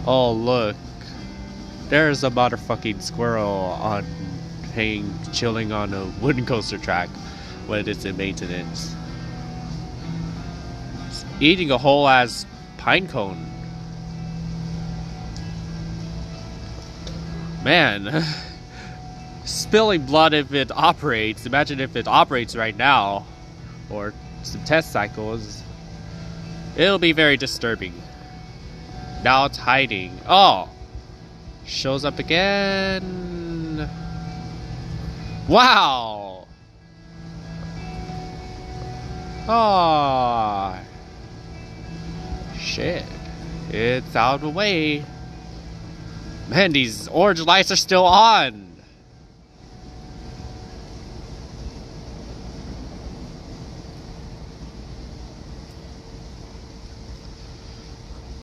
Oh, look. There's a motherfucking squirrel on chilling on a wooden coaster track when it's in maintenance. It's eating a whole ass pine cone. Man. Spilling blood if it operates. Imagine if it operates right now. Or some test cycles. It'll be very disturbing. Now it's hiding. Oh! Shows up again. Wow! Oh! Shit. It's out of the way. Man, these orange lights are still on.